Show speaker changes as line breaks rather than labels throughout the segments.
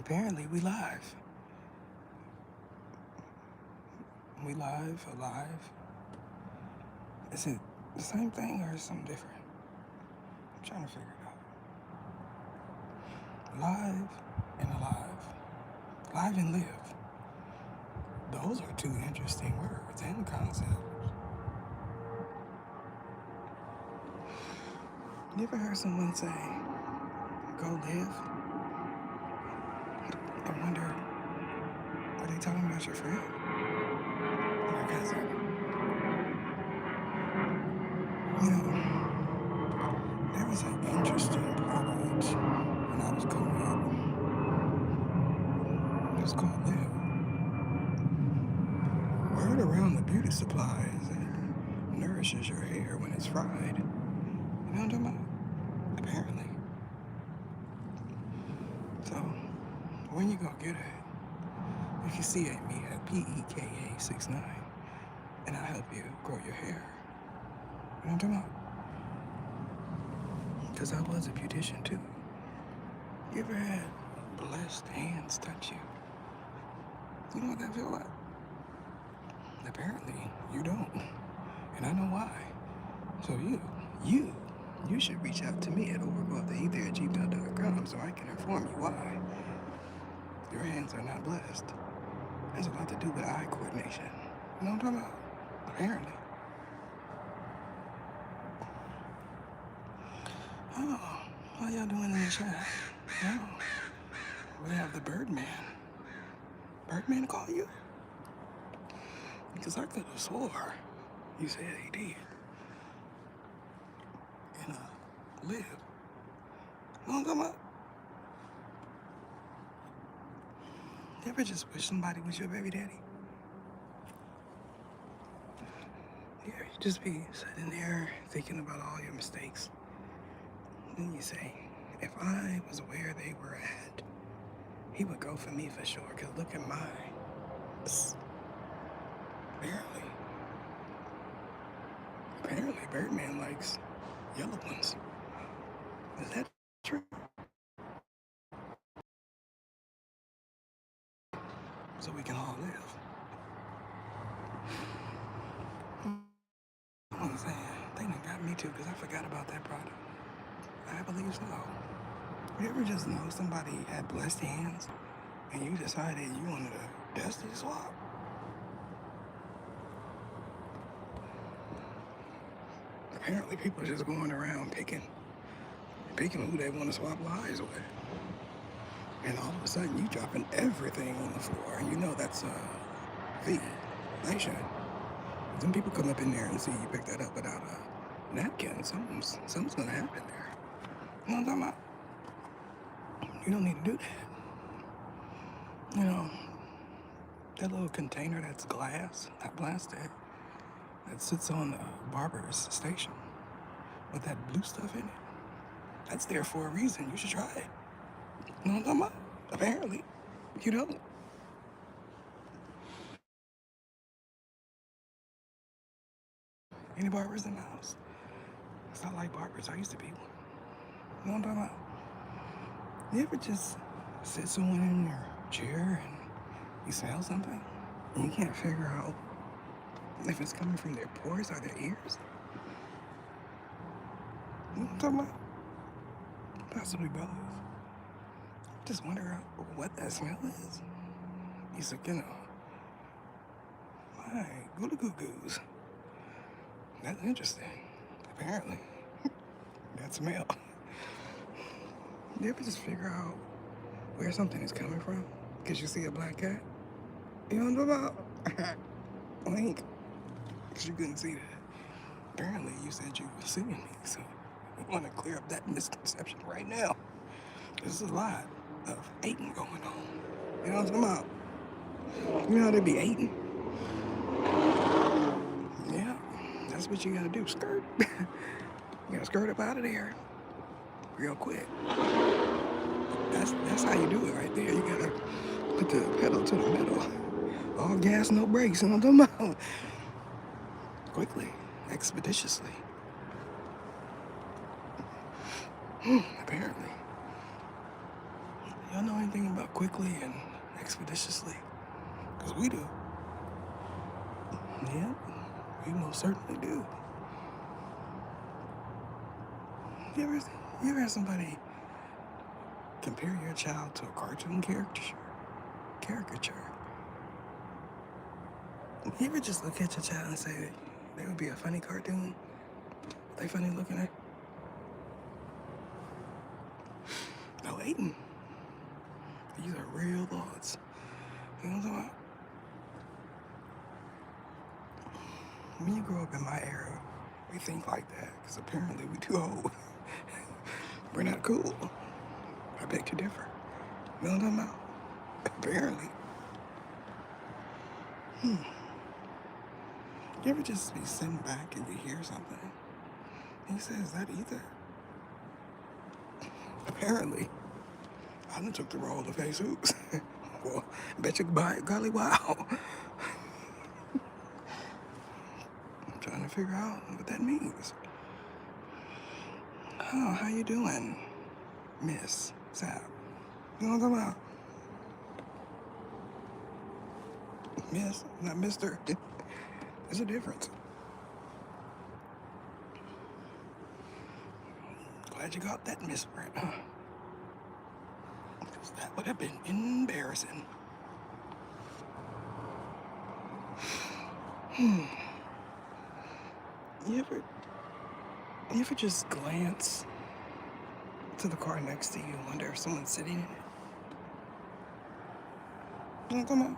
Apparently, we live. We live, alive. Is it the same thing or is it something different? I'm trying to figure it out. Live and alive. Live and live. Those are two interesting words and concepts. You ever heard someone say, go live? I wonder, are they talking about your friend? Or your cousin? You know, there was an interesting product when I was growing up. It was called Live. Word around the beauty supplies and nourishes your hair when it's fried. You know what I'm talking about? Apparently. So, when you go get it, you can see me at PEKA69 and I'll help you grow your hair. You know what I'm talking about? Because I was a beautician too. You ever had blessed hands touch you? You know what that feel like? Apparently, you don't. And I know why. So you should reach out to me at overgrowththeether@gmail.com so I can inform you why your hands are not blessed. It has a lot to do with eye coordination. You know what I'm talking about? Apparently. Oh, how y'all doing in the chat? Oh, we have the Birdman. Birdman call you? Because I could have swore you said he did. And live. You know what I'm talking about? You ever just wish somebody was your baby daddy? Yeah, you just be sitting there thinking about all your mistakes. And you say, if I was where they were at, he would go for me for sure, because look at mine. Apparently Birdman likes yellow ones. Is that true? So we can all live. I'm saying, they done got me too, because I forgot about that product. I believe so. You ever just know somebody had blessed hands and you decided you wanted a dusty swap? Apparently people are just going around picking who they want to swap lives with. And all of a sudden you dropping everything on the floor and you know that's the nation. Some people come up in there and see you pick that up without a napkin. Something's gonna happen there. You know what I'm talking about? You don't need to do that. You know, that little container that's glass, not plastic, that sits on the barber's station with that blue stuff in it. That's there for a reason. You should try it. You know what I'm talking about? Apparently, you don't. Any barbers in the house? It's not like barbers. I used to be one. You know what I'm talking about? You ever just sit someone in your chair and you smell something and you can't figure out if it's coming from their pores or their ears? You know what I'm talking about? Possibly both. Just wonder what that smell is. You said, you know, my goo-goo-goos. That's interesting. Apparently, that smell. You ever just figure out where something is coming from? Because you see a black cat? You know what I'm talking about? Wink. Because you couldn't see that. Apparently, you said you were seeing me, so I want to clear up that misconception right now. There's a lot of hating going on. You know what I'm talking about? You know how they be hating? Yeah, that's what you gotta do. Skirt. You gotta skirt up out of there real quick. That's how you do it right there. You gotta put the pedal to the metal. All gas, no brakes. You know what I'm talking about? Quickly, expeditiously. Apparently. Y'all know anything about quickly and expeditiously? Because we do. Yeah, we most certainly do. You ever, you ever had somebody compare your child to a cartoon caricature? You ever just look at your child and say they would be a funny cartoon? They funny looking at? No, Aiden. These are real thoughts. You know what I'm talking about? When you grow up in my era, we think like that because apparently we too old. We're not cool. I beg to differ. You know what I'm talking about? Apparently. You ever just be sitting back and you hear something? And you say, is that either? Apparently. I done took the role of Jesus. Well, bet you by golly wow. I'm trying to figure out what that means. Oh, how you doing, Miss Sap? You know what I'm talking about? Miss, not Mr. There's a difference. Glad you got that misprint, huh? Because that would have been embarrassing. You ever, you ever just glance to the car next to you and wonder if someone's sitting in it? You know what I'm talking about?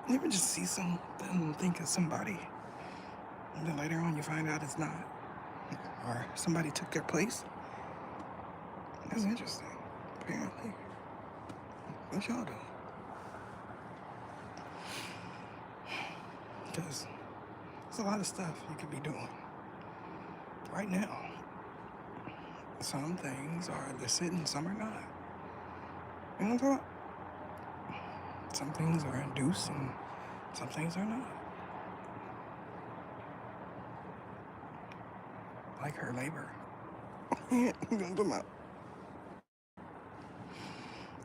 You ever just see something and think it's somebody, and then later on you find out it's not? Or somebody took their place? That's interesting, apparently. What y'all do? Because there's a lot of stuff you could be doing right now. Some things are illicit and some are not. You know what I'm talking about? Some things are induced and some things are not. Like her labor. You know what I'm talking about?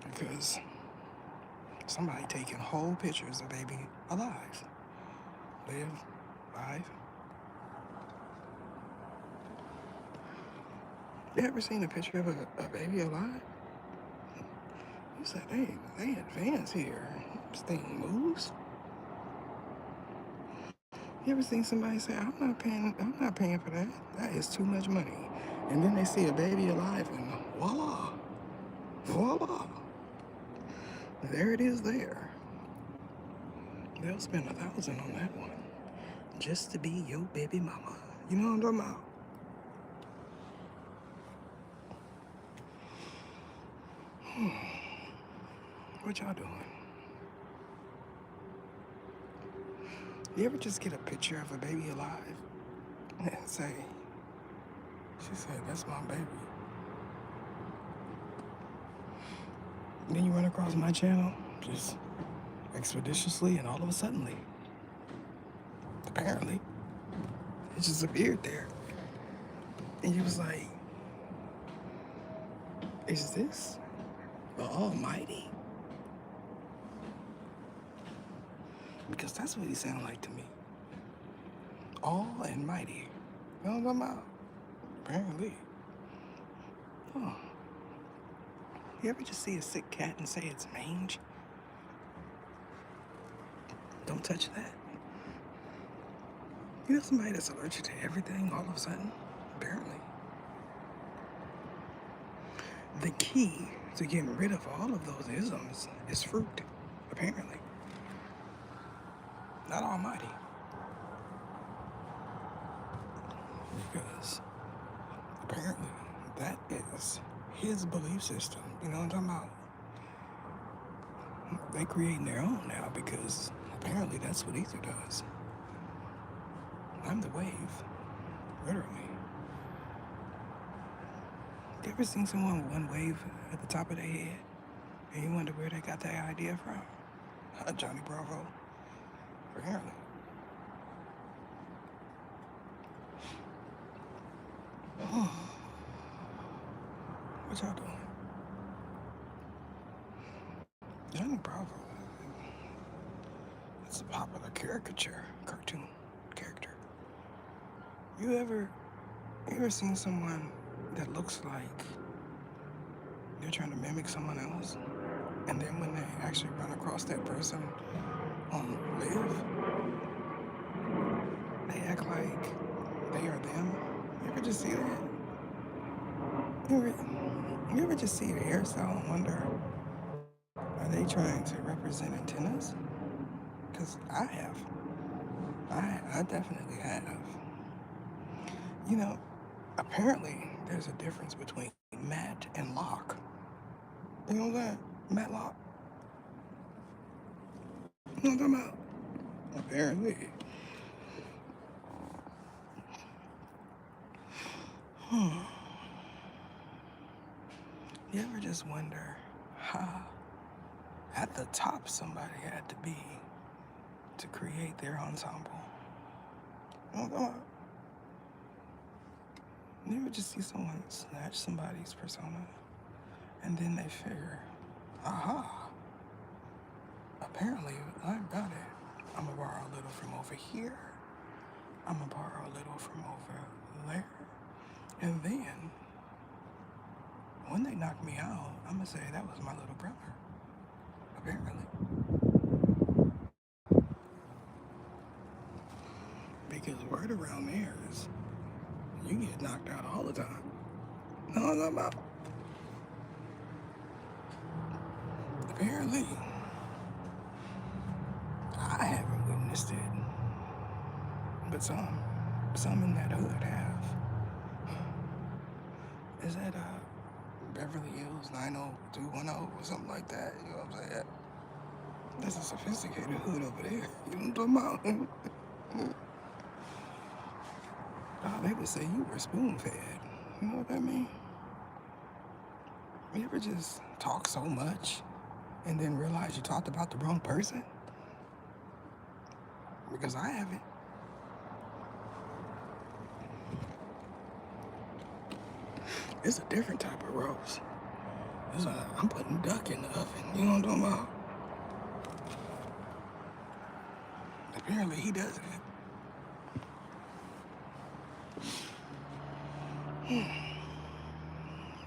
Because somebody taking whole pictures of baby alive. Live, live. You ever seen a picture of a baby alive? You said, hey, they advance here. This thing moves. You ever seen somebody say, I'm not paying for that. That is too much money. And then they see a baby alive and voila, voila. There it is there. They'll spend 1,000 on that one. Just to be your baby mama. You know what I'm talking about? What y'all doing? You ever just get a picture of a baby alive and say, she said, that's my baby. And then you run across my channel, just expeditiously, and all of a sudden, apparently, it just appeared there. And you was like, is this the Almighty? Because that's what he sounded like to me. All and mighty. You know what I'm talking about? Apparently. Oh. You ever just see a sick cat and say it's mange? Don't touch that. You know somebody that's allergic to everything all of a sudden? Apparently. The key to getting rid of all of those isms is fruit. Apparently. Not almighty. Because apparently that is his belief system. You know what I'm talking about? They creating their own now because apparently that's what Ether does. I'm the wave. Literally. You ever seen someone with one wave at the top of their head? And you wonder where they got that idea from? Johnny Bravo. Apparently. What y'all doing? Johnny Bravo. It's a popular caricature, cartoon character. You ever, you ever seen someone that looks like they're trying to mimic someone else, and then when they actually run across that person on live, they act like they are them? You ever just see that? You ever, you ever just see a hairstyle and wonder, are they trying to represent antennas? Because I have. I definitely have. You know, apparently there's a difference between Matt and Locke. You know what I'm saying? Matlock. You know what I'm talking about? Apparently. Hmm. You ever just wonder how at the top somebody had to be to create their ensemble? You know what I'm talking about? You ever just see someone snatch somebody's persona and then they figure, aha, apparently I've got it. I'm gonna borrow a little from over here. I'm gonna borrow a little from over there. And then when they knock me out, I'm gonna say that was my little brother. Apparently. Because word around there is you get knocked out all the time. No, I'm talking about. Apparently, I haven't witnessed it, but some in that hood have. Is that Beverly Hills 90210 or something like that? You know what I'm saying? That's a sophisticated hood over there. You know what I'm talking about? They would say you were spoon fed. You know what that means? You ever just talk so much and then realize you talked about the wrong person? Because I haven't. It's a different type of roast. I'm putting duck in the oven. You know what I'm talking about? Apparently he does it.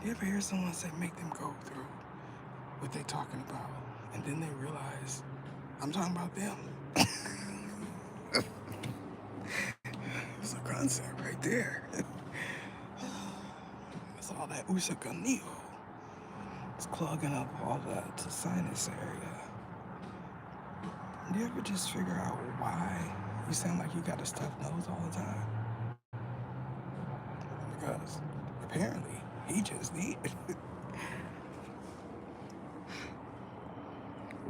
You ever hear someone say make them go through what they talking about, and then they realize I'm talking about them? It's a concept right there. It's all that usakanio. It's clogging up all that sinus area. Do you ever just figure out why you sound like you got a stuffed nose all the time? Because apparently he just did.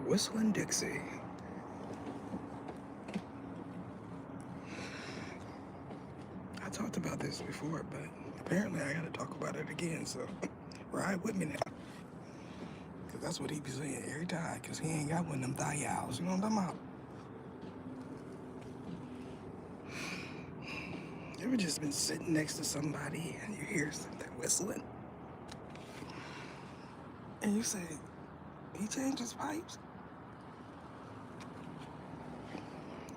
Whistling Dixie. I talked about this before, but apparently I gotta talk about it again, so ride with me now. Because that's what he be saying every time, because he ain't got one of them thigh owls. You know what I'm talking about? You ever just been sitting next to somebody and you hear something whistling? And you say, he changed his pipes?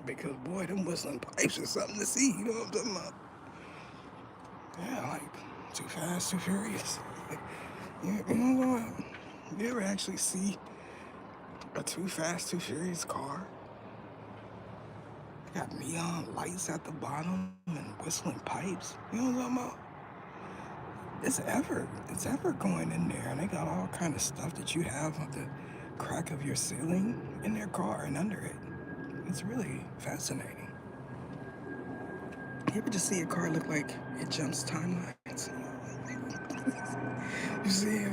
Because boy, them whistling pipes is something to see, you know what I'm talking about? Yeah, like Too Fast, Too Furious. You know what? You ever actually see a Too Fast, Too Furious car? They got neon lights at the bottom and whistling pipes. You know what I'm talking about? It's ever going in there, and they got all kind of stuff that you have on the crack of your ceiling in their car and under it. It's really fascinating. You ever just see a car look like it jumps timelines? You see,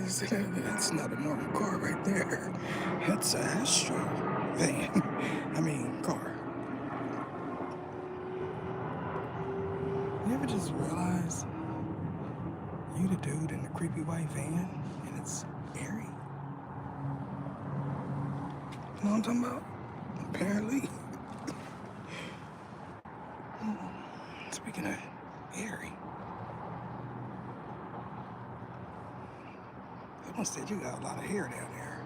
that's not a normal car right there. That's an Astro van. I mean, car. You ever just realize you the dude in the creepy white van and it's airy? You know what I'm talking about? Apparently. Speaking of airy, someone said you got a lot of hair down there.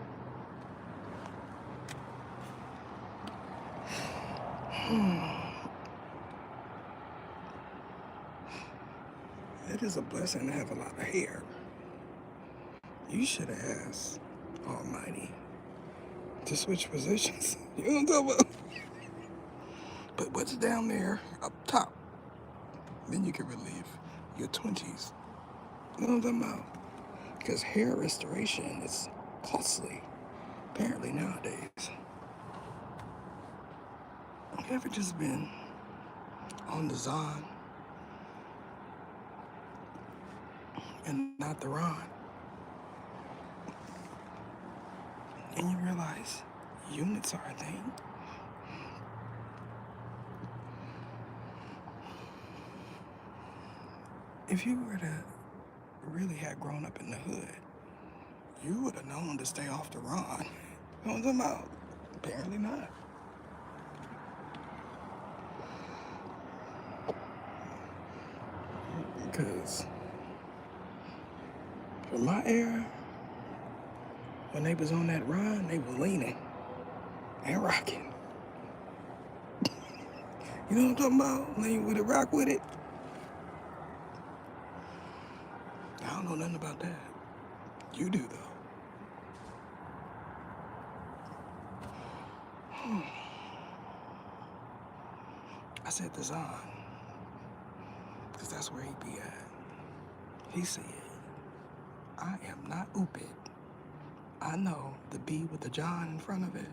It is a blessing to have a lot of hair. You should have asked Almighty to switch positions. You know what I'm talking about? But what's down there up top? Then you can relieve your 20s. You know what I'm talking about? Because hair restoration is costly, apparently nowadays. Have you ever just been on the Zon and not the Ron? And you realize units are a thing? If you were to really have grown up in the hood, you would have known to stay off the Ron. You know what I'm talking about? Apparently not. Because for my era, when they was on that Ron, they were leaning and rocking. You know what I'm talking about? Lean with it, rock with it. I don't know nothing about that. You do, though. I said the Zon, because that's where he be at. He said, I am not Upid. I know the B with the John in front of it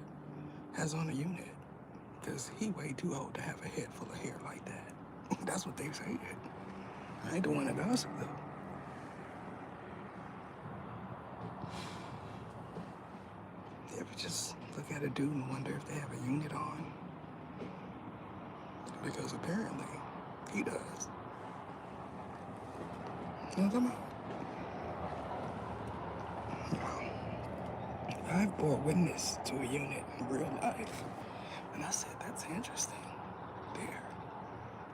has on a unit, because he way too old to have a head full of hair like that. That's what they said. I ain't the one that gossip, though. You ever just look at a dude and wonder if they have a unit on? Because apparently, he does. You know what I'm talking about? I've bore witness to a unit in real life. And I said, that's interesting. There.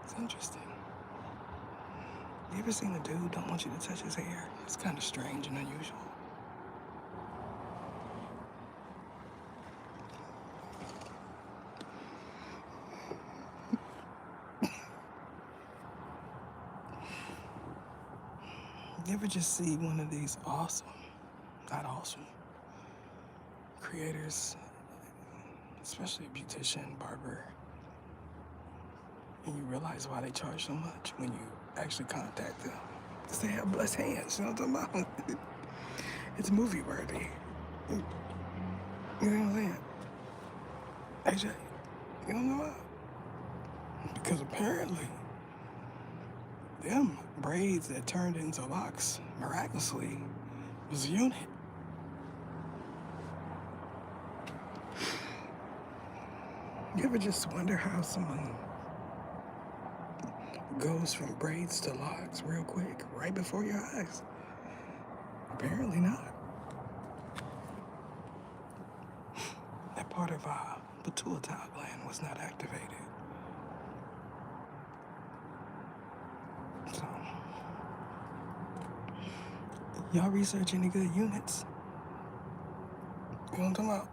It's interesting. You ever seen a dude don't want you to touch his hair? It's kind of strange and unusual. You ever just see one of these not awesome, creators, especially a beautician, barber, and you realize why they charge so much when you actually contact them? Because they have blessed hands, you know what I'm talking about? It's movie worthy. You know what I'm saying? AJ, you know what I'm talking about? Because apparently, them braids that turned into locks miraculously was a unit. You ever just wonder how someone goes from braids to locks real quick, right before your eyes? Apparently not. That part of our pituitary gland was not activated. So, y'all research any good units? You know what I'm talking about?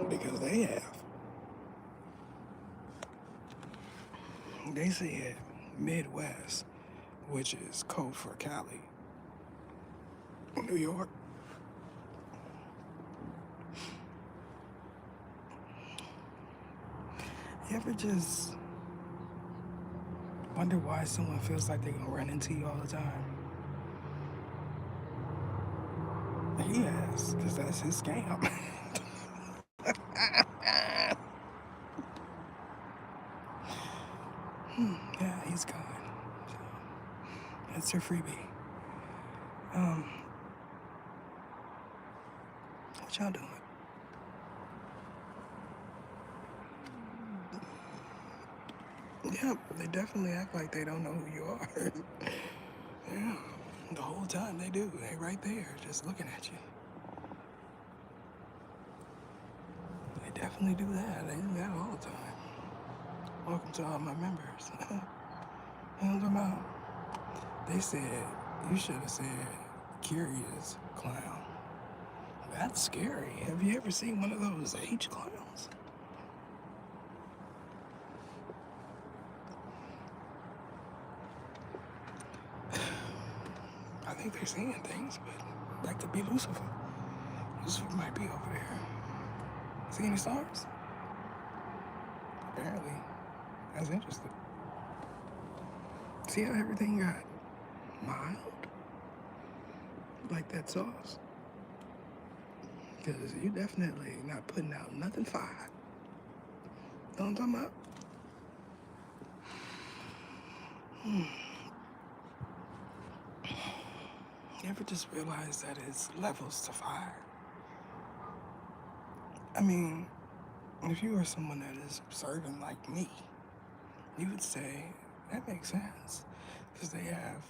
Because they have. They said Midwest, which is code for Cali, New York. You ever just wonder why someone feels like they're gonna run into you all the time? He has, because that's his scam. Yeah, he's gone. So, that's your freebie. What y'all doing? Yeah, they definitely act like they don't know who you are. Yeah, the whole time they do. They right there, just looking at you. They definitely do that. They do that all the time. Welcome to all my members. You know what I'm talking about? They said, you should have said, curious clown. That's scary. Have you ever seen one of those H clowns? I think they're seeing things, but that could be Lucifer. Lucifer might be over there. See any stars? Apparently. That's interesting. See how everything got mild? Like that sauce? Because you're definitely not putting out nothing fire. You know what I'm talking about? You ever just realize that it's levels to fire? I mean, if you are someone that is observant like me, you would say that makes sense. Because they have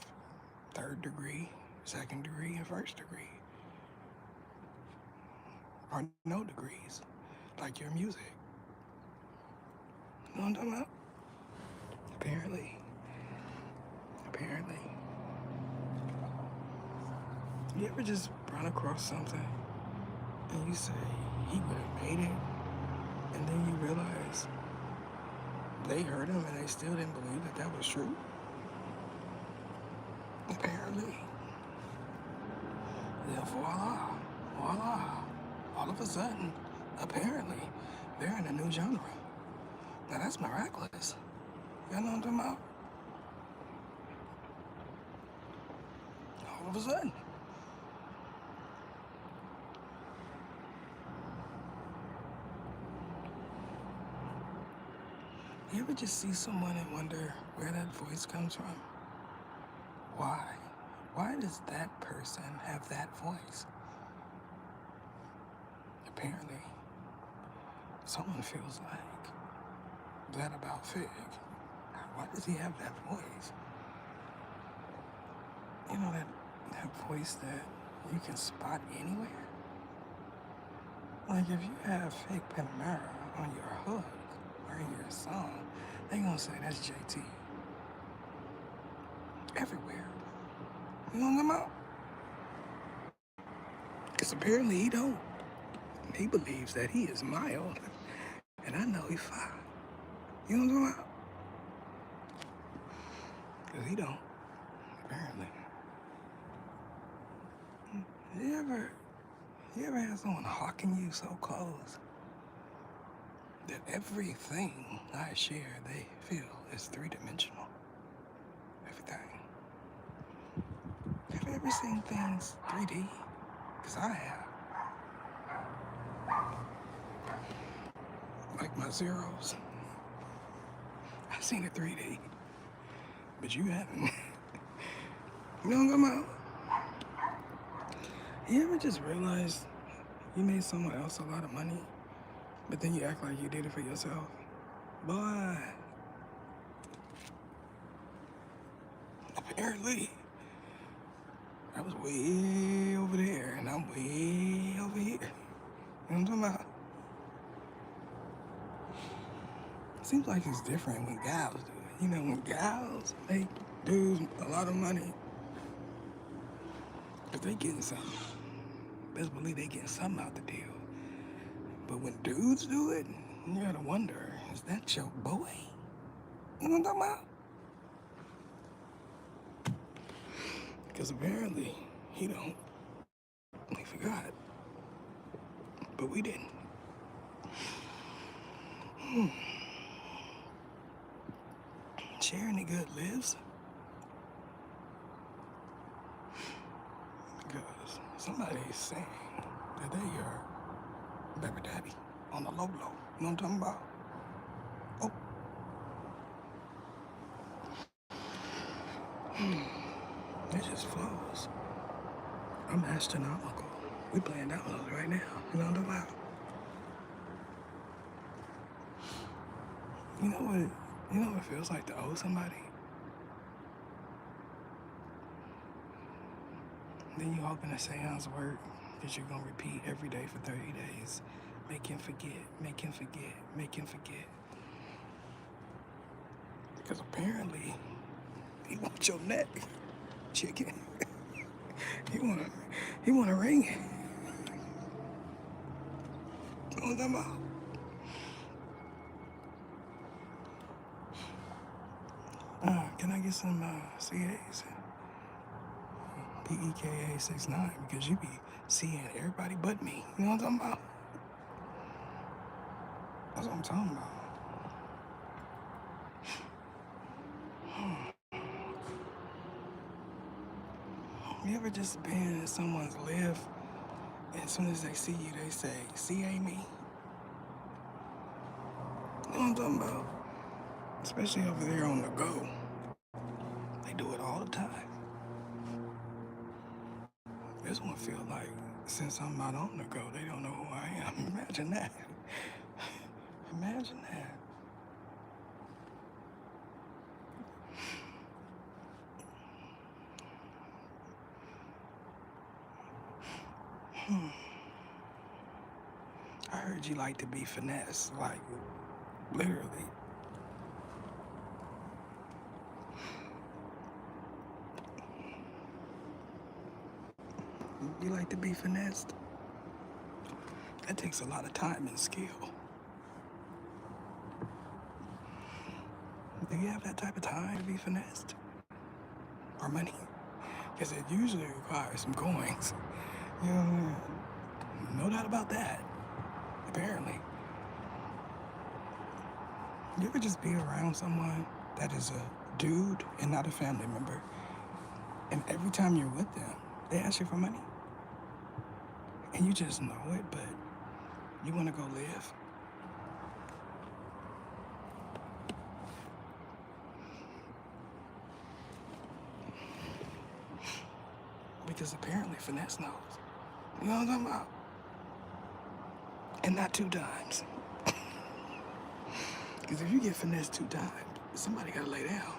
third degree, second degree, and first degree. Or no degrees, like your music. You know what I'm talking about? Apparently. You ever just run across something and you say, he would have made it, and then you realize they heard him and they still didn't believe that that was true? Apparently. Yeah, voila. All of a sudden, apparently, they're in a new genre. Now that's miraculous. You know what I'm talking about? All of a sudden. You ever just see someone and wonder where that voice comes from? Why? Why does that person have that voice? Apparently, someone feels like that about Fig. Why does he have that voice? You know that voice that you can spot anywhere? Like if you have Fig Panamera on your hook or in your song, they gonna say that's JT. Everywhere. You know what I'm talking about? Because apparently he don't. He believes that he is mild, and I know he's fine. You know what I'm talking about? Because he don't, apparently. You ever had someone hawking you so close that everything I share they feel is three-dimensional? Everything. Have you ever seen things 3D? Because I have. Like my zeros. I've seen it 3D. But you haven't. You know what I'm talking about? You ever just realize you made someone else a lot of money, but then you act like you did it for yourself? Boy. Apparently. I was way over there, and I'm way over here. You know what I'm talking about? Seems like it's different when gals do it. You know, when gals make dudes a lot of money, but they getting something. Best believe they getting something out the deal. But when dudes do it, you gotta wonder, is that your boy? You know what I'm talking about? Because apparently, he don't. He forgot. But we didn't. Sharing the good lives. Because somebody's saying that they are baby daddy on the low low. You know what I'm talking about? Oh. It just flows. I'm astronomical. We playing dominoes right now. You know what I'm talking about? You know what it feels like to owe somebody? Then you hoping the seance work that you're gonna repeat every day for 30 days. Make him forget, make him forget, make him forget. Because apparently, he wants your neck, chicken. He wanna ring it. You know what I'm talking about? Can I get some CAs? PEKA 69 because you be seeing everybody but me. You know what I'm talking about? That's what I'm talking about. You ever just been in someone's live, and as soon as they see you, they say, CA me? You know what I'm talking about? Especially over there on the go. They do it all the time. This one feel like since I'm not on the go, they don't know who I am. Imagine that. Imagine that. I heard you like to be finessed, like literally. You like to be finessed? That takes a lot of time and skill. Do you have that type of time to be finessed? Or money? Because it usually requires some coins. You know, no doubt about that. Apparently. You ever just be around someone that is a dude and not a family member, and every time you're with them, they ask you for money? And you just know it, but you want to go live? Because apparently finesse knows. You know what I'm talking about? And not 2 times. Because if you get finessed 2 times, somebody gotta lay down.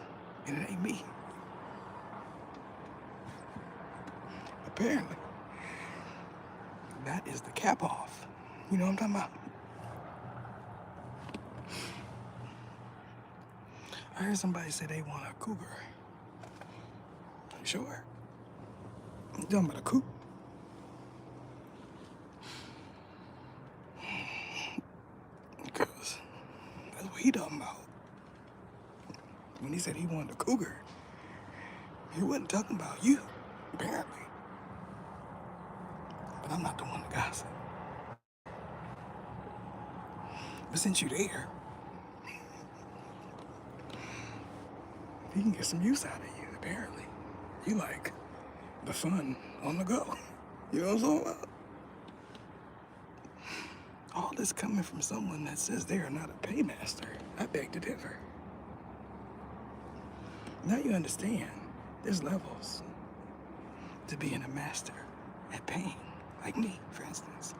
And it ain't me. Apparently. That is the cap off. You know what I'm talking about? I heard somebody say they want a cougar. You sure? I'm talking about a cougar. Because that's what he talking about. When he said he wanted a cougar, he wasn't talking about you, apparently. But I'm not the one to gossip. But since you're there, he can get some use out of you, apparently. You like the fun on the go. You know what I'm talking about? All this coming from someone that says they are not a paymaster. I beg to differ. Now you understand, there's levels to being a master at paying. Like me, for instance.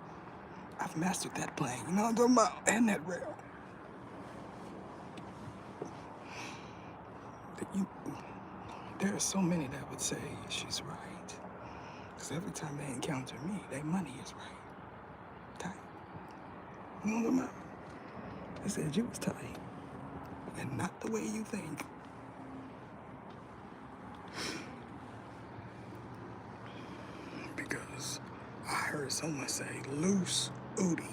I've mastered that plane, you know what I'm talking about? And that rail. There are so many that would say she's right. Because every time they encounter me, their money is right. Tight. You know what I'm talking about? They said you was tight. And not the way you think. Because I heard someone say loose ooty.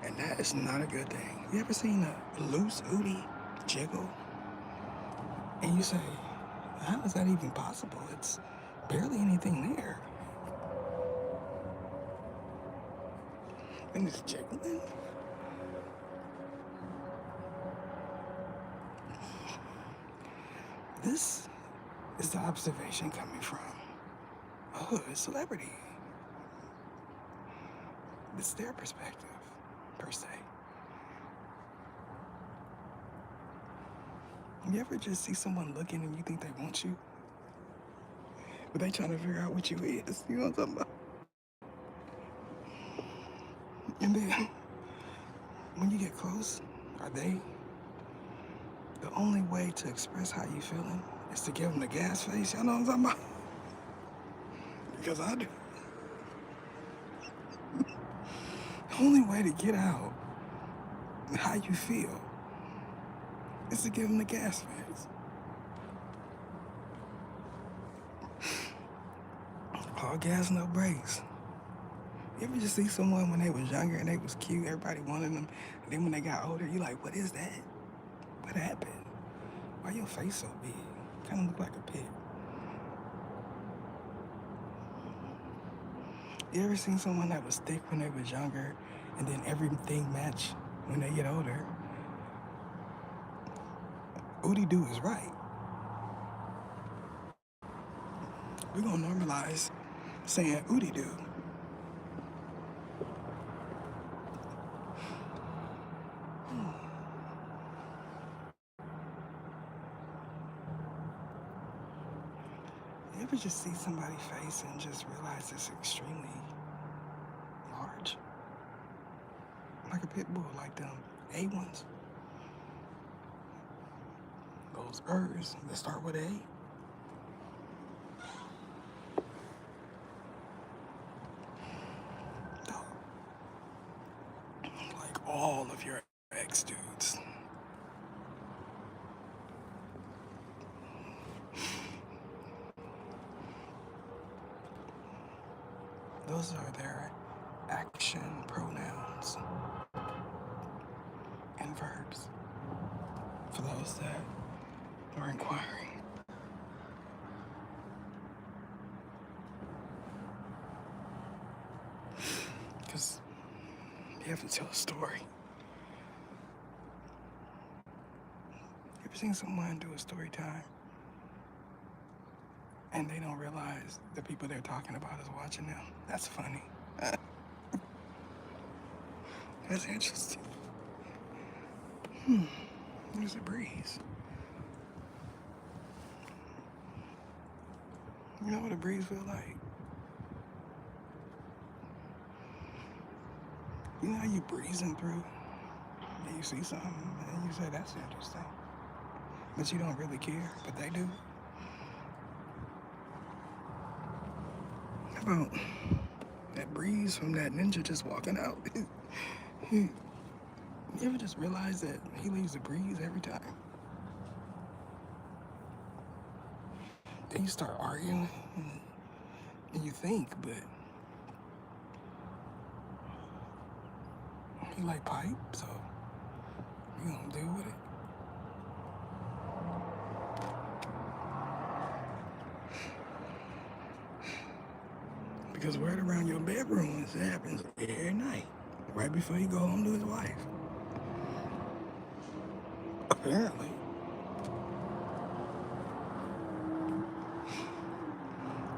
And that is not a good thing. You ever seen a loose ooty jiggle? And you say, how is that even possible? It's barely anything there. And it's jiggling. This is the observation coming from a hood celebrity. It's their perspective, per se. You ever just see someone looking and you think they want you? But they trying to figure out what you is. You know what I'm talking about? And then, when you get close, are they? The only way to express how you feeling is to give them the gas face. Y'all know what I'm talking about? Because I do. The only way to get out how you feel is to give them the gas face. All gas, no brakes. You ever just see someone when they was younger and they was cute, everybody wanted them, and then when they got older, you like, what is that? What happened? Why your face so big? Kind of look like a pig. You ever seen someone that was thick when they was younger, and then everything match when they get older? Oodie Doo is right. We're gonna normalize saying Oodie Doo. You ever just see somebody's face and just realize it's extremely large? Like a pit bull, like them A1s. Those birds that start with A. Like all of your ex dudes. Those are their action pronouns and verbs. For those that are inquiring. Because you have to tell a story. You ever seen someone do a story time and they don't realize the people they're talking about is watching them? That's funny. That's interesting. There's a breeze. You know what a breeze feel like? You know how you breezing through and you see something and you say, that's interesting. But you don't really care, but they do. How about that breeze from that ninja just walking out? You ever just realize that he leaves a breeze every time? Then you start arguing and you think, but he like pipe, so you gonna deal with it. Because right around your bedroom, it happens every night, right before you go home to his wife. Apparently.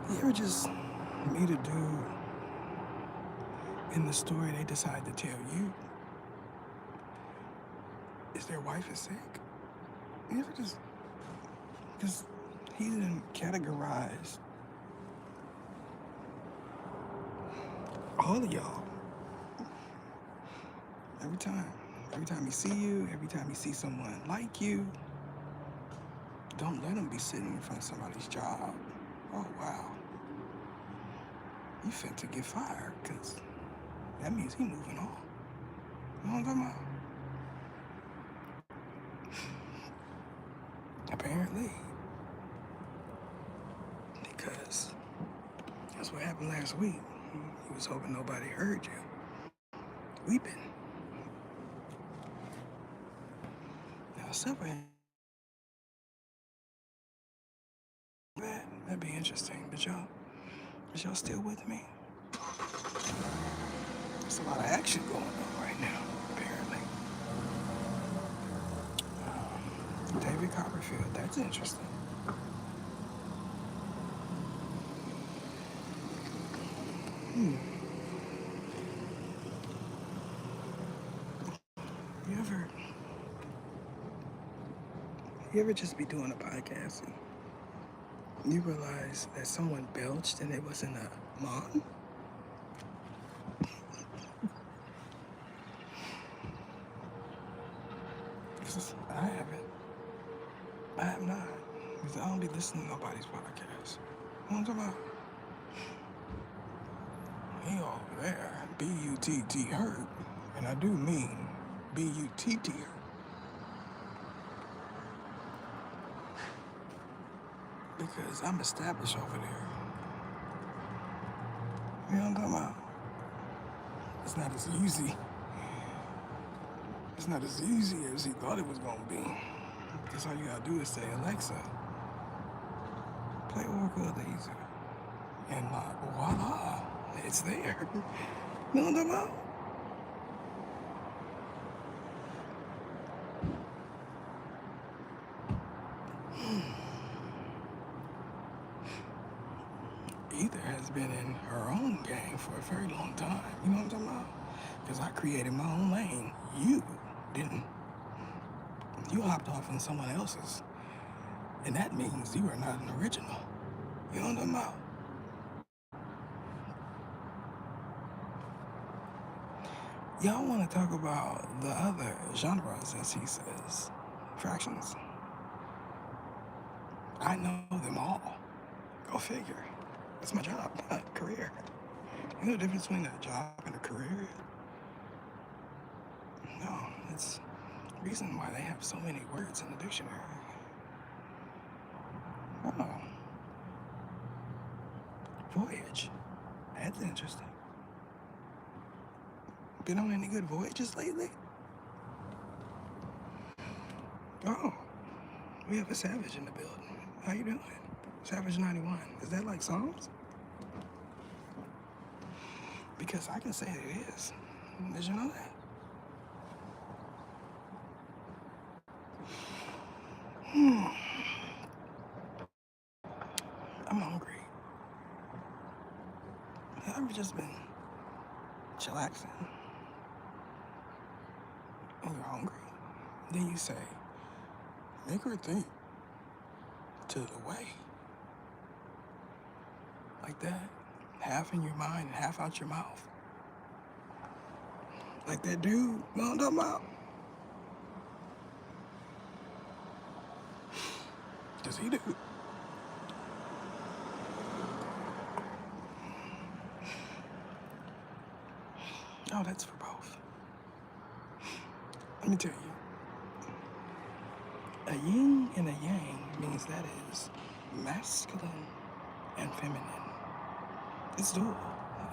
You ever just meet a dude in the story they decide to tell you is their wife is sick? You ever just, because he didn't categorize all of y'all. Every time he see you, every time he see someone like you, don't let him be sitting in front of somebody's job. Oh, wow. You fit to get fired, because that means he moving on. You know what I'm talking about? Apparently. Because that's what happened last week. He was hoping nobody heard you. Weeping. Now, something that'd be interesting. But y'all still with me? There's a lot of action going on right now, apparently. David Copperfield, that's interesting. You ever just be doing a podcast and you realize that someone belched and it wasn't a mom? I haven't. I have not. Because I don't be listening to nobody's podcast. You know what I'm talking about? He over there, B-U-T-T hurt. And I do mean B-U-T-T hurt. Because I'm established over there. You know what I'm talking about? It's not as easy. It's not as easy as he thought it was gonna be. Because all you gotta do is say, Alexa, play Oracle of the Aether. And voila, it's there. You know what I'm talking about? Ether has been in her own game for a very long time. You know what I'm talking about? Because I created my own lane. You didn't. You hopped off in someone else's. And that means you are not an original. You know what I'm talking about? Y'all want to talk about the other genres, as he says, fractions. I know them all. Go figure. That's my job, career. You know the difference between a job and a career? No, it's the reason why they have so many words in the dictionary. Oh, voyage. That's interesting. Been on any good voyages lately? Oh, we have a Savage in the building. How you doing? Savage 91. Is that like Psalms? Because I can say it is. Did you know that? I'm hungry. Have you ever just been chillaxing and you're hungry? Then you say, make her think to the way. Like that. Half in your mind and half out your mouth. Like that dude, you know what I'm talking about? Because he do. Oh, that's for both. Let me tell you. A yin and a yang means that is masculine and feminine. It's dual.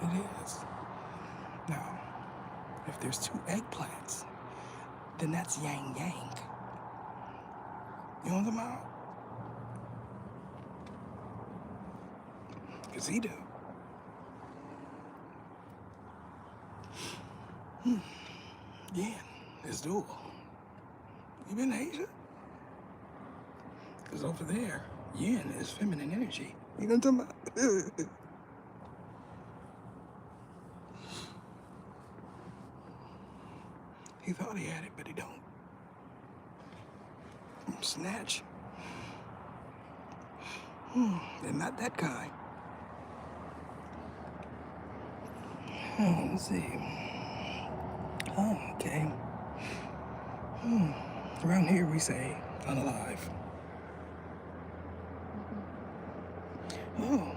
It is. Now, if there's two eggplants, then that's yang yang. You know what I'm about? Because he do. Yin is dual. You been to Asia? Because over there, yin is feminine energy. You know what I'm talking about? He thought he had it, but he don't. Snatch. They're not that kind. Let's see. Oh, okay. Around here we say unalive. Oh,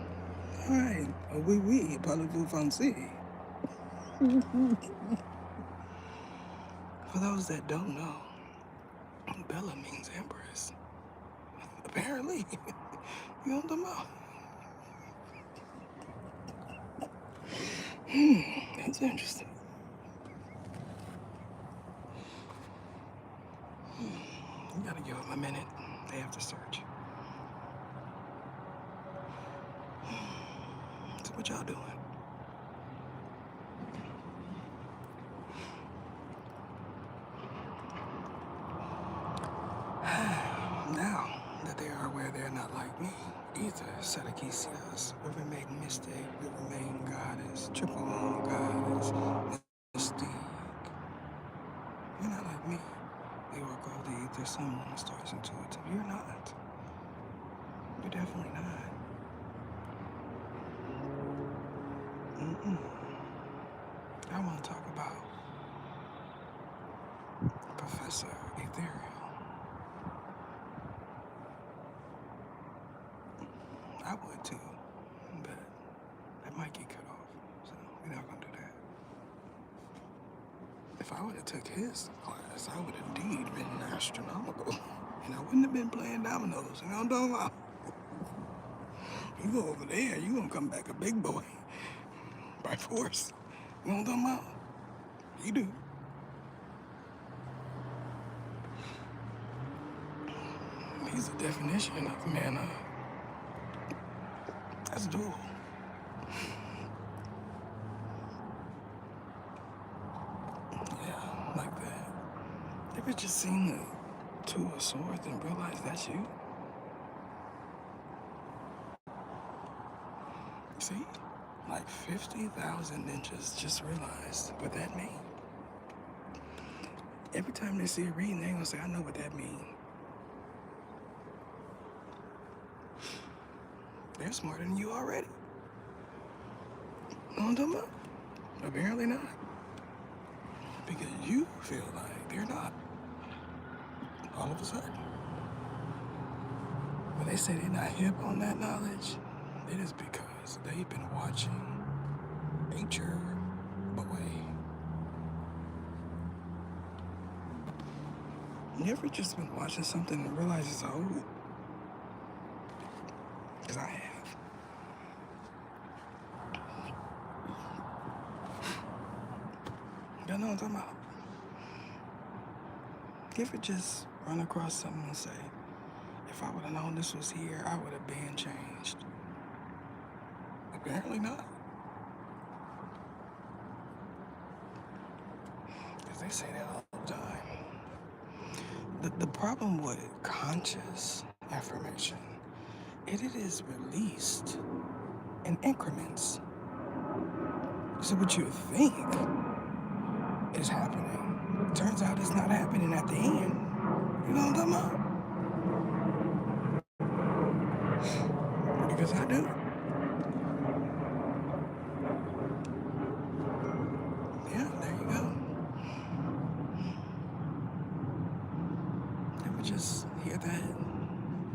all right. Oui, parlez-vous français? For those that don't know, Bella means empress. Apparently. You know what I'm talking about? That's interesting. You gotta give them a minute. They have to search. So what y'all doing? Now that they are aware they're not like me, Ether, Sadakisias, River Maiden Mystic, River Maiden Goddess, Triple Moon Goddess, Mystique. You're not like me. The Oracle of the Ether, Sun, Moon, and Stars Intuitive. You're not. You're definitely not. I want to talk about Professor Ethereal. I would too, but that might get cut off, so we're not gonna do that. If I would have took his class, I would have indeed been astronomical, and I wouldn't have been playing dominoes. You know what I'm talking about? You go over there, you gonna come back a big boy by force. You know what I'm talking about? You do. He's the definition of man up. That's dual. Yeah, like that. Ever just seen the two of swords and realize that's you? See? Like 50,000 ninjas just realized what that means. Every time they see a reading, they gonna say, I know what that means. They're smarter than you already. Know what I'm talking about? Apparently not. Because you feel like they're not. All of a sudden. When they say they're not hip on that knowledge, it is because they've been watching nature away. You ever just been watching something and realize it's old? Because I have. Y'all know what I'm talking about? You ever just run across something and say, if I would have known this was here, I would have been changed? Apparently not. Because they say that all the time. The problem with conscious affirmation, it is released in increments. So what you think is happening, turns out it's not happening at the end. You know what I'm talking about? Because I do. Yeah, there you go. Ever just hear that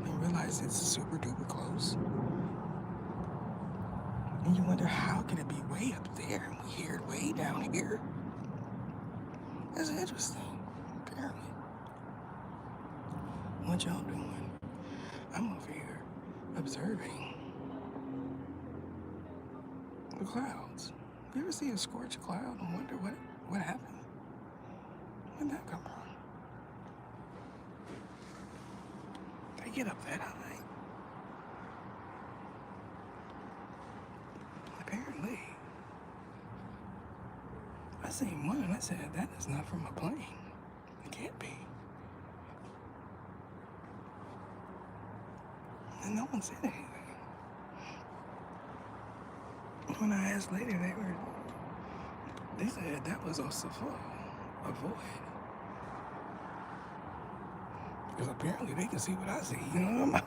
and realize it's super duper close? And you wonder, how can it be way up there and we hear it way down here? That's interesting, apparently. What y'all doing? I'm over here observing the clouds. You ever see a scorched cloud and wonder what happened? Where'd that come from? They get up that high. Apparently. I seen one and I said, that is not from a plane. It can't be. And no one said anything. When I asked later, they said that was also a void. Because apparently they can see what I see, you know what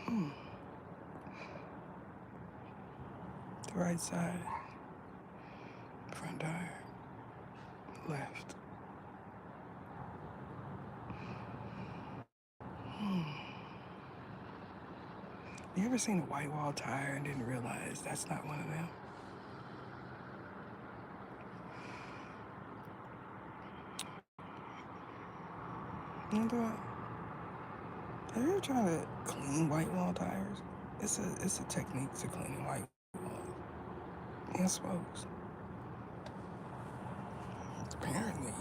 I'm The right side, front tire, left. You ever seen a white wall tire and didn't realize that's not one of them? You know what? Have you ever tried to clean white wall tires? It's a technique to cleaning white walls. And spokes. Apparently,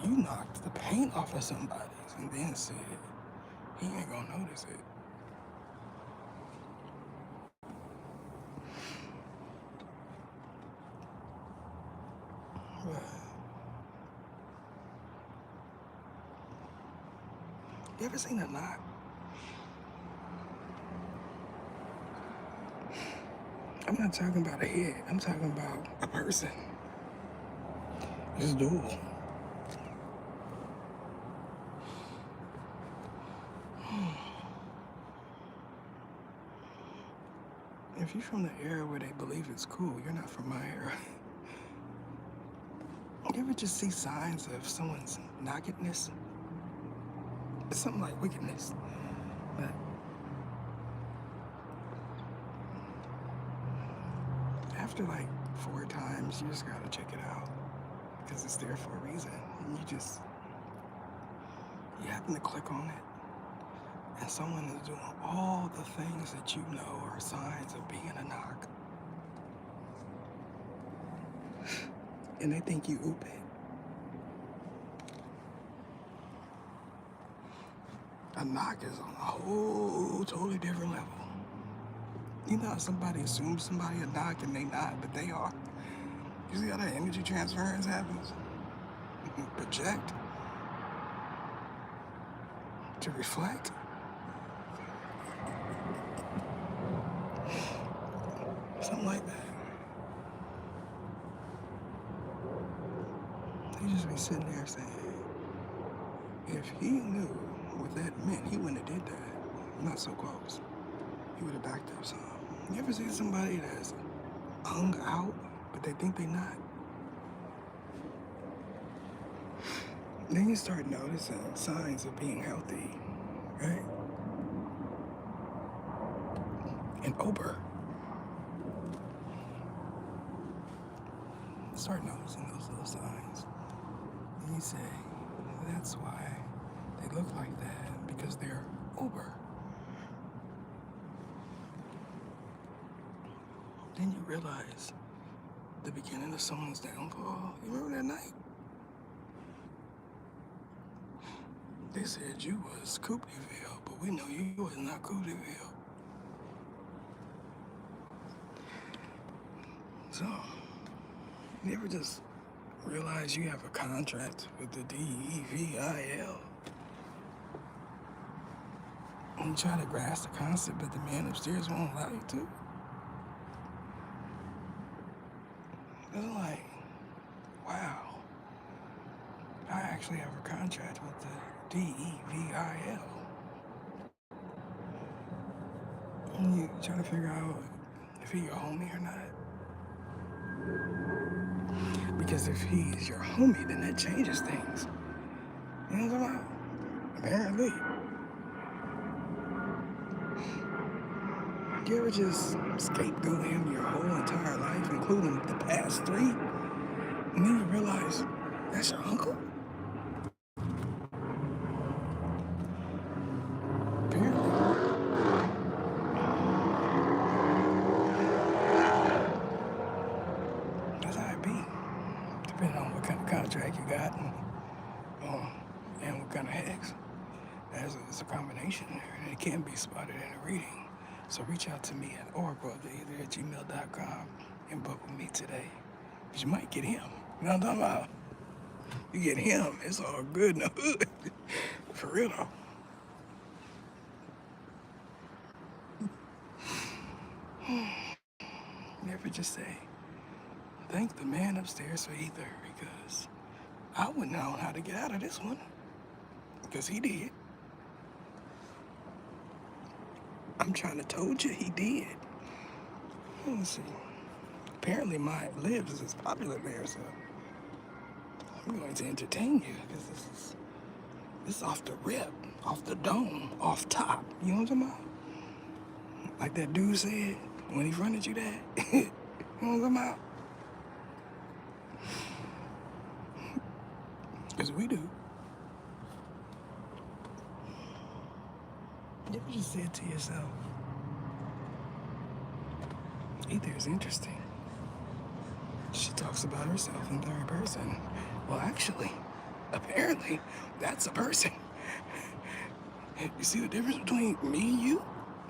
you knocked the paint off of somebody's and then said, he ain't gonna notice it. But you ever seen a knock? I'm not talking about a head. I'm talking about a person. It's dual. If you're from the era where they believe it's cool, you're not from my era. You ever just see signs of someone's nockedness? It's something like wickedness. But after like 4 times, you just gotta check it out. Because it's there for a reason. And you happen to click on it. And someone is doing all the things that you know are signs of being a knock. and they think you oop it. A knock is on a whole totally different level. You know how somebody assumes somebody a knock and they not, but they are. You see how that energy transference happens? Project to reflect. Something like that. They just be sitting there saying, if he knew what that meant, he wouldn't have did that. Not so close. He would have backed up some. You ever see somebody that's hung out, but they think they not? Then you start noticing signs of being healthy, right? And Ober. Start noticing those little signs. And you say, that's why they look like that, because they're Ober. Then you realize the beginning of someone's downfall. You remember that night? They said you was Coopneyville, but we know you was not Coopneyville. So, you ever just realize you have a contract with the DEVIL? And you try to grasp the concept, but the man upstairs won't allow you to? It's like, wow, I actually have a contract with the DEVIL. And you try to figure out if he your homie or not. Because if he's your homie, then that changes things. You know what I'm talking about? Apparently. You ever just scapegoat him your whole entire life, including the past 3? And then you realize, that's your uncle? Apparently. That's how it be. Depending on what kind of contract you got and what kind of hex. It's a combination there, and it can be spotted in a reading. So reach out to me at oracleoftheether@gmail.com and book with me today. Because you might get him. You know what I'm talking about? You get him, it's all good in the hood. For real though. Never just say, thank the man upstairs for ether, because I wouldn't know how to get out of this one. Because he did. I'm trying to told you he did. Let's see. Apparently my lives is popular there, so I'm going to entertain you because this is off the rip, off the dome, off top. You know what I'm talking about? Like that dude said when he fronted you that. You know what I'm talking about? Because we do. You ever just said to yourself, ether is interesting. She talks about herself in third person. Well, actually, apparently, that's a person. You see the difference between me and you?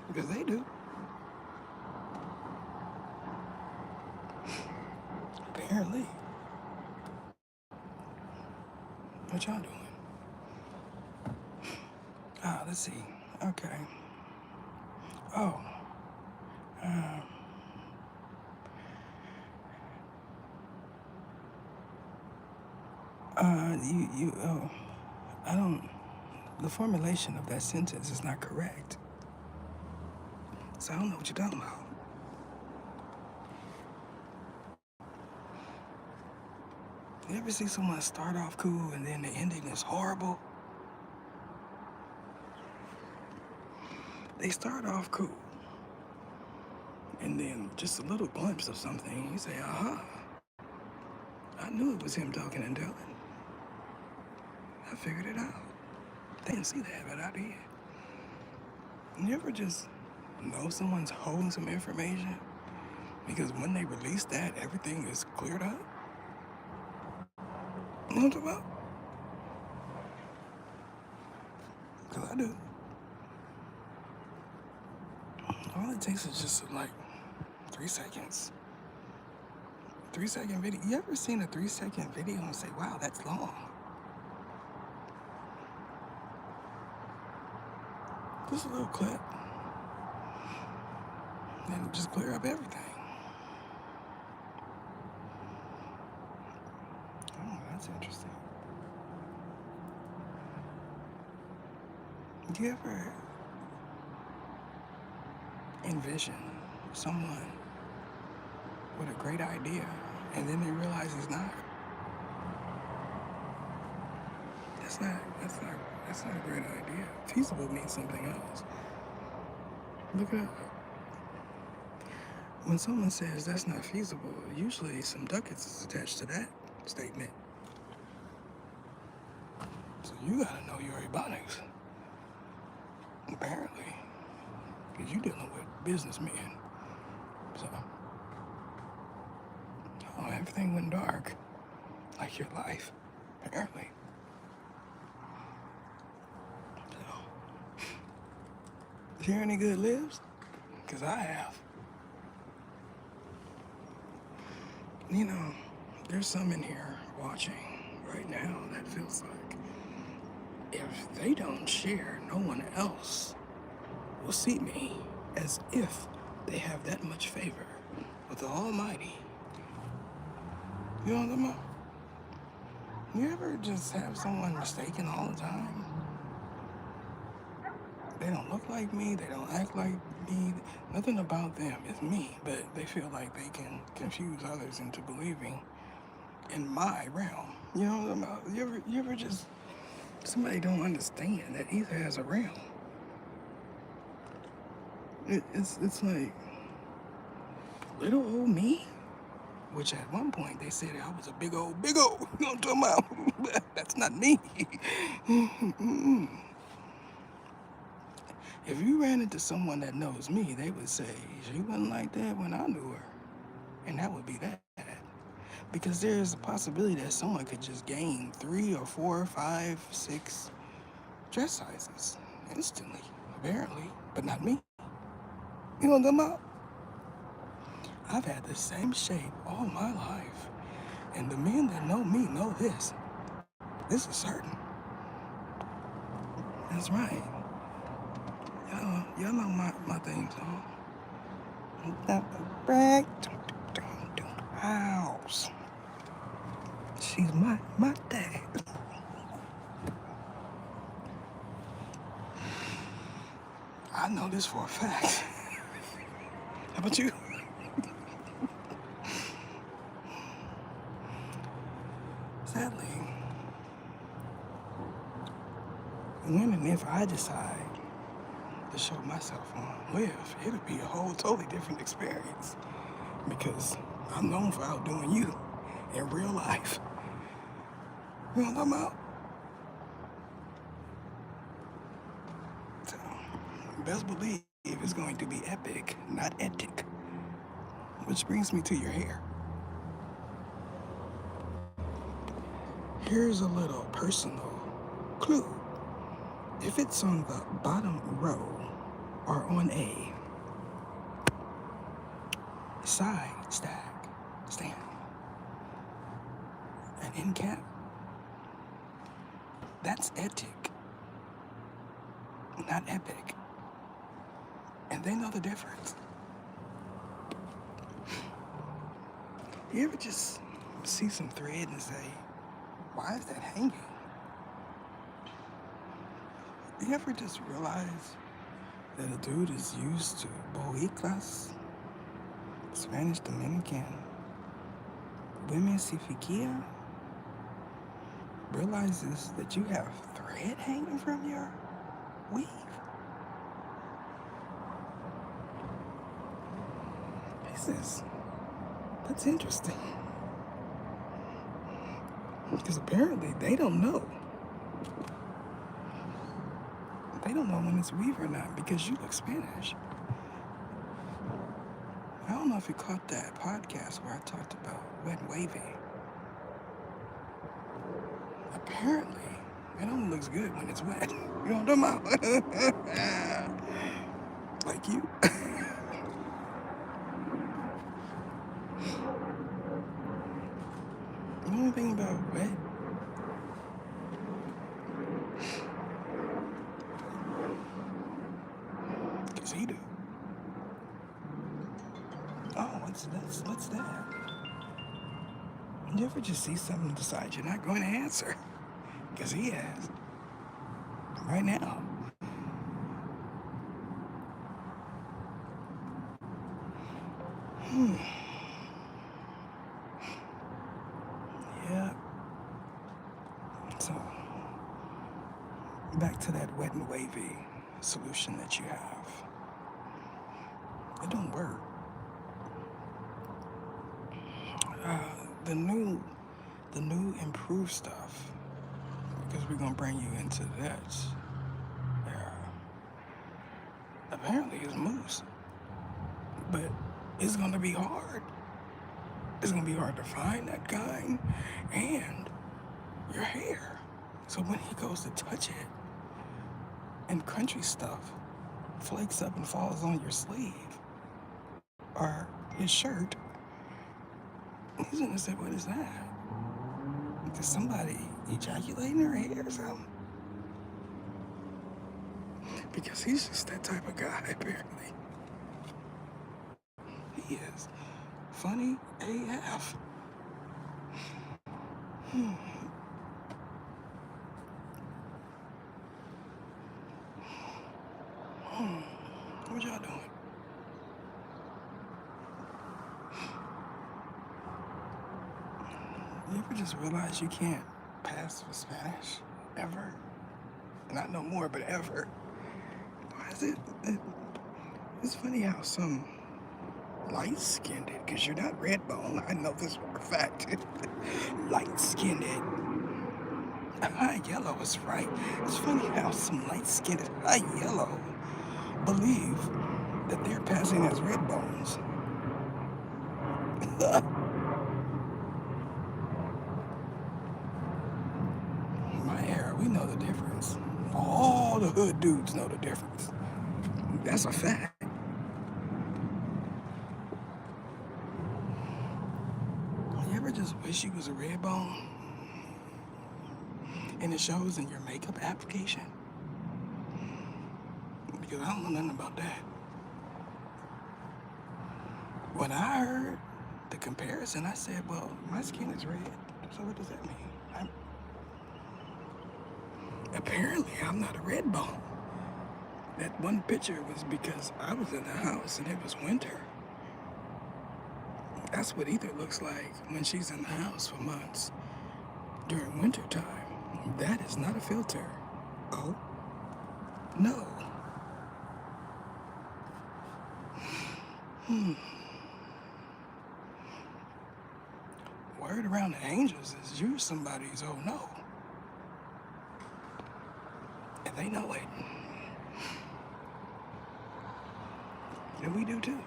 Because they do. Apparently. What y'all doing? Let's see. Okay. Oh. I don't, the formulation of that sentence is not correct. So I don't know what you're talking about. You ever see someone start off cool and then the ending is horrible? They start off cool. And then just a little glimpse of something, you say, I knew it was him talking and telling. I figured it out. They didn't see that, but I did. You ever just know someone's holding some information because when they release that, everything is cleared up? know what I'm talking about? Because I do. All it takes is just like 3 seconds. 3 second video. You ever seen a 3 second video and say, wow, that's long? Just a little clip. And just clear up everything. Oh, that's interesting. Do you ever envision someone with a great idea and then they realize it's not? That's not a great idea. Feasible means something else. Look at when someone says that's not feasible, usually some ducats is attached to that statement. So you gotta know your ebonics, apparently, because you're dealing with businessmen. So, oh, everything went dark, like your life, apparently. So, is there any good lives? Because I have. You know, there's some in here watching right now that feels like if they don't share, no one else will see me, as if they have that much favor with the Almighty. You know what I'm talking about? You ever just have someone mistaken all the time? They don't look like me, they don't act like me, nothing about them is me, but they feel like they can confuse others into believing in my realm. You know what I'm about? You ever just, somebody don't understand that either has a realm. It's like little old me, which at one point they said I was a big old, you know what I'm talking about? That's not me. If you ran into someone that knows me, they would say, she wasn't like that when I knew her. And that would be that. Because there's a possibility that someone could just gain 3 or 4 or 5, 6 dress sizes instantly, apparently, but not me. You know what I'm talking about? I've had the same shape all my life. And the men that know me know this. This is certain. That's right. Y'all know my theme song. Back house. She's my dad. I know this for a fact. How about you? Sadly, when and if I decide to show myself on Live, it'll be a whole totally different experience because I'm known for outdoing you in real life. You know what I'm talking about? So, best believe it's going to be epic, not epic. Which brings me to your hair. Here's a little personal clue. If it's on the bottom row or on a side stand, an end cap, that's epic, not epic. And they know the difference. You ever just see some thread and say, why is that hanging? You ever just realize that a dude is used to boicas, Spanish Dominican, women sifikia, realizes that you have thread hanging from your weave? He says, that's interesting. Because apparently they don't know. They don't know when it's weave or not because you look Spanish. I don't know if you caught that podcast where I talked about wet waving. Apparently, it only looks good when it's wet. You know what I'm talking about? Like you. You know anything about wet? Because he do. Oh, what's that? You ever just see something and decide you're not going to answer? Because he has. Right now. Yeah. So, back to that wet and wavy solution that you have. It don't work. Uh, the new, the new improved stuff, because we're gonna bring you into that. Yeah. Apparently, it's moose, but it's gonna be hard. It's gonna be hard to find that kind, and your hair. So when he goes to touch it, and country stuff flakes up and falls on your sleeve or his shirt, he's gonna say, "What is that? Did somebody ejaculate in her hair or something?" Because he's just that type of guy, apparently. He is funny AF. What y'all doing? You ever just realize you can't pass for Spanish? Ever? Not no more, but ever. Why is it's funny how some light-skinned, because you're not red bone, I know this for a fact. Light-skinned, high yellow is right. It's funny how some light-skinned high yellow believe that they're passing as red bones. My era, we know the difference. All the hood dudes know the difference. That's a fact. You ever just wish you was a red bone? And it shows in your makeup application? Because I don't know nothing about that. When I heard the comparison, I said, well, my skin is red. So what does that mean? Apparently, I'm not a red bone. That one picture was because I was in the house and it was winter. That's what Ether looks like when she's in the house for months during winter time. That is not a filter. Oh, no. Word around the angels is you're somebody's oh no. And they know it. And we do too.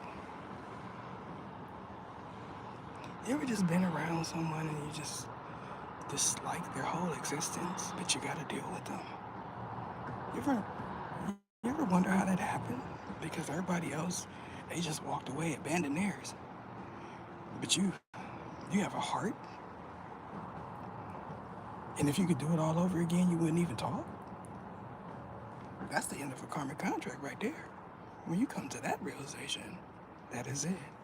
You ever just been around someone and you just dislike their whole existence, but you gotta deal with them? You ever wonder how that happened? Because everybody else, they just walked away, abandoned theirs. But you have a heart. And if you could do it all over again, you wouldn't even talk. That's the end of a karmic contract right there. When you come to that realization, that is it.